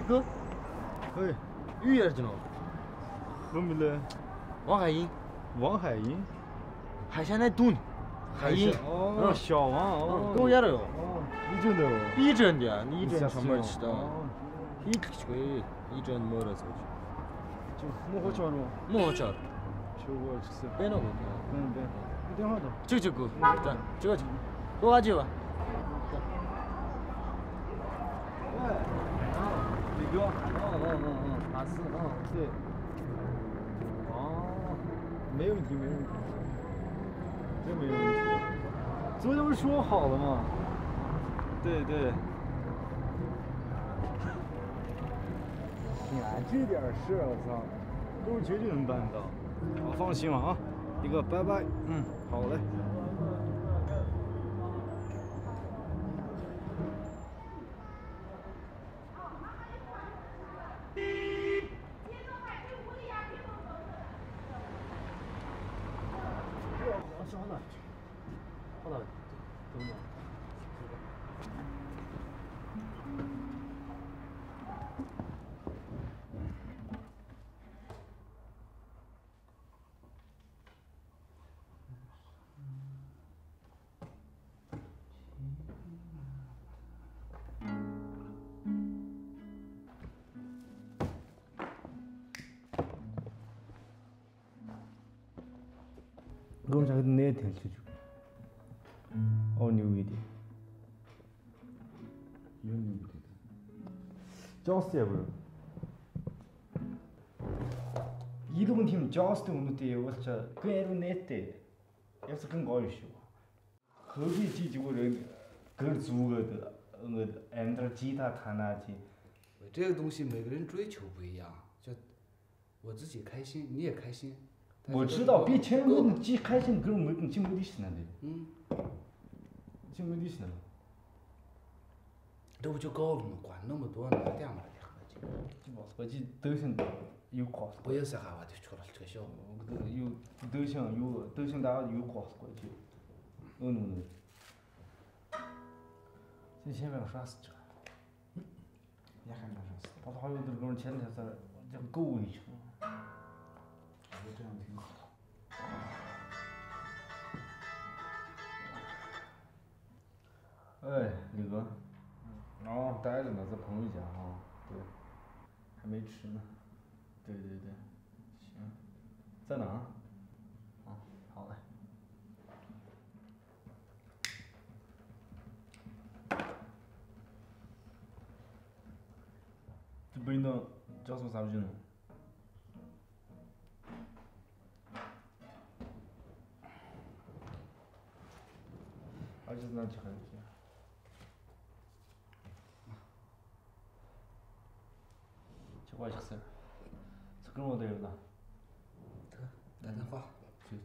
哥，哎，语言知道？我们的王海英，王海英，海鲜来炖，海英，哦，小王哦，跟我演了哟。哦，你真的哦？你真的，你真上门吃的。哦，你吹，你真没得走去。就没好吃了。没好吃。就我吃。别弄个。对，你电话的。这个，对，这个，多少钱吧？喂，李哥，他是，对。哦，没问题，没问题，这没问题。昨天不是说好了吗？对。你看这点事儿，我操，都是绝对能办到。好，放心了啊，李哥，拜拜。好嘞。好了，怎么？我们家哪天去就？哦，牛逼的。有牛逼的。Just ever。이동 팀 just 오는데 여기서 그애로 냈대. 여기서 큰 거 있어. 거기 지지고를 그걸租个的，按照吉他弹那去。这个东西每个人追求不一样，就我自己开心，你也开心。我知道，别前面你既开心，그럼 뭐 지금 어디 있나 데？ 지금 어디 있나？ 这不就够了吗？管那么多，哪点嘛的合计？我记德行有考试。不有啥话就出了这个笑。有德行大有考试过去。这前面啥事情？你还没啥事。我操，还有这哥们前天是这狗一群。我觉得这样挺好。哎，李哥。哦，待着呢，在朋友家啊。对。还没吃呢。对。行。在哪？好嘞。这不能叫什啥不行？而且那几个人。就我就是，这跟我都有了。得，打电话。就。